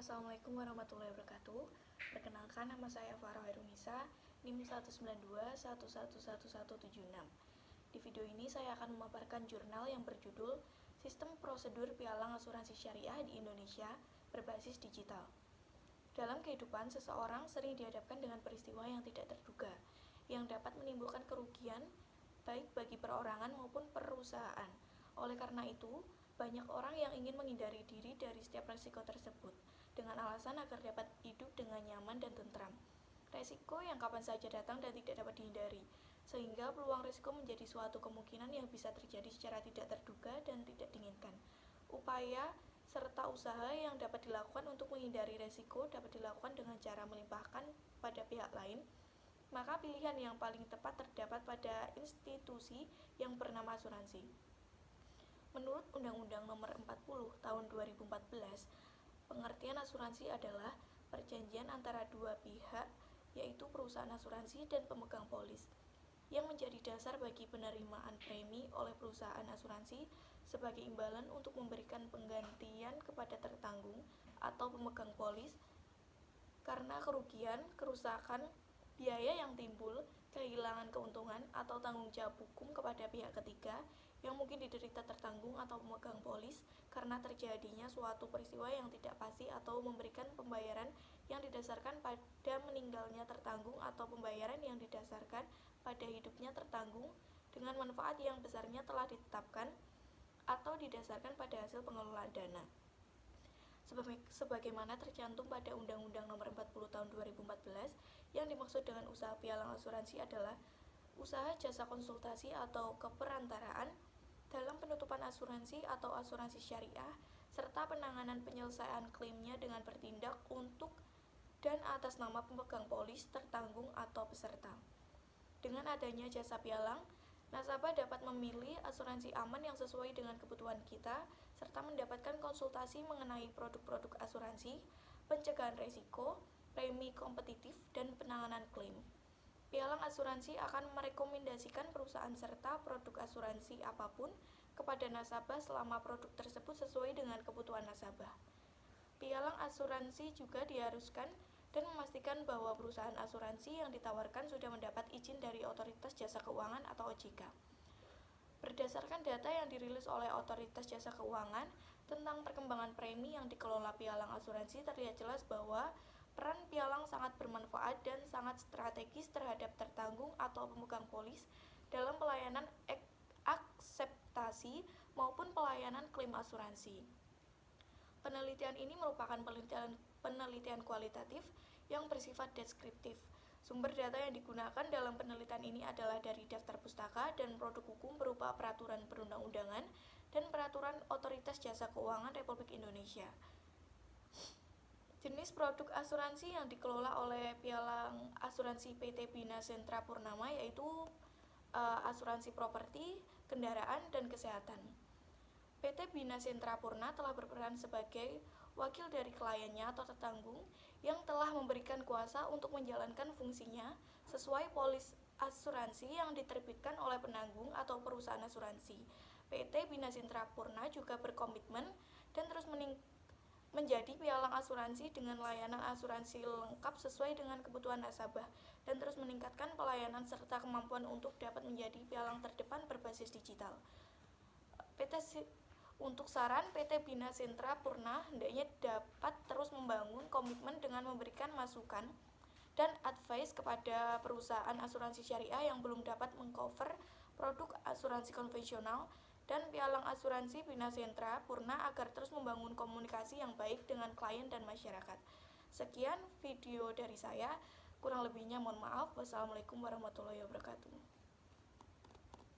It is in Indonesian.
Assalamualaikum warahmatullahi wabarakatuh. Perkenalkan, nama saya Farah Herunisa, NIM 192111176. Di video ini saya akan memaparkan jurnal yang berjudul Sistem Prosedur Pialang Asuransi Syariah di Indonesia Berbasis Digital. Dalam kehidupan, seseorang sering dihadapkan dengan peristiwa yang tidak terduga, yang dapat menimbulkan kerugian baik bagi perorangan maupun perusahaan. Oleh karena itu, banyak orang yang ingin menghindari diri dari setiap resiko tersebut dengan alasan agar dapat hidup dengan nyaman dan tentram. Resiko yang kapan saja datang dan tidak dapat dihindari, sehingga peluang resiko menjadi suatu kemungkinan yang bisa terjadi secara tidak terduga dan tidak diinginkan. Upaya serta usaha yang dapat dilakukan untuk menghindari resiko dapat dilakukan dengan cara melimpahkan pada pihak lain. Maka pilihan yang paling tepat terdapat pada institusi yang bernama asuransi. Menurut Undang-Undang Nomor 40 Tahun 2014, pengertian asuransi adalah perjanjian antara dua pihak, yaitu perusahaan asuransi dan pemegang polis, yang menjadi dasar bagi penerimaan premi oleh perusahaan asuransi sebagai imbalan untuk memberikan penggantian kepada tertanggung atau pemegang polis karena kerugian, kerusakan, biaya yang timbul, kehilangan keuntungan, atau tanggung jawab hukum kepada pihak ketiga yang mungkin diderita tertanggung atau pemegang polis karena terjadinya suatu peristiwa yang tidak pasti atau memberikan pembayaran yang didasarkan pada meninggalnya tertanggung atau pembayaran yang didasarkan pada hidupnya tertanggung dengan manfaat yang besarnya telah ditetapkan atau didasarkan pada hasil pengelolaan dana. Sebagaimana tercantum pada Undang-Undang Nomor 40 Tahun 2014, yang dimaksud dengan usaha pialang asuransi adalah usaha jasa konsultasi atau keperantaraan dalam penutupan asuransi atau asuransi syariah, serta penanganan penyelesaian klaimnya dengan bertindak untuk dan atas nama pemegang polis, tertanggung, atau peserta. Dengan adanya jasa pialang, nasabah dapat memilih asuransi aman yang sesuai dengan kebutuhan kita, serta mendapatkan konsultasi mengenai produk-produk asuransi, pencegahan risiko, premi kompetitif, dan penanganan klaim. Pialang asuransi akan merekomendasikan perusahaan serta produk asuransi apapun kepada nasabah selama produk tersebut sesuai dengan kebutuhan nasabah. Pialang asuransi juga diharuskan dan memastikan bahwa perusahaan asuransi yang ditawarkan sudah mendapat izin dari Otoritas Jasa Keuangan atau OJK. Berdasarkan data yang dirilis oleh Otoritas Jasa Keuangan tentang perkembangan premi yang dikelola pialang asuransi, terlihat jelas bahwa peran pialang sangat bermanfaat dan sangat strategis terhadap tertanggung atau pemegang polis dalam pelayanan akseptasi maupun pelayanan klaim asuransi. Penelitian ini merupakan penelitian kualitatif yang bersifat deskriptif. Sumber data yang digunakan dalam penelitian ini adalah dari daftar pustaka dan produk hukum berupa peraturan perundang-undangan dan peraturan Otoritas Jasa Keuangan Republik Indonesia. Jenis produk asuransi yang dikelola oleh pialang asuransi PT Bina Sentra Purnama yaitu asuransi properti, kendaraan, dan kesehatan. PT Bina Sentra Purna telah berperan sebagai wakil dari kliennya atau tertanggung yang telah memberikan kuasa untuk menjalankan fungsinya sesuai polis asuransi yang diterbitkan oleh penanggung atau perusahaan asuransi. PT Bina Sentra Purna juga berkomitmen dan terus menjadi pialang asuransi dengan layanan asuransi lengkap sesuai dengan kebutuhan nasabah dan terus meningkatkan pelayanan serta kemampuan untuk dapat menjadi pialang terdepan berbasis digital. Untuk saran, PT Bina Sentra Purna hendaknya dapat terus membangun komitmen dengan memberikan masukan dan advice kepada perusahaan asuransi syariah yang belum dapat mengcover produk asuransi konvensional dan pialang asuransi Bina Sentra Purna agar terus membangun komunikasi yang baik dengan klien dan masyarakat. Sekian video dari saya, kurang lebihnya mohon maaf. Wassalamualaikum warahmatullahi wabarakatuh.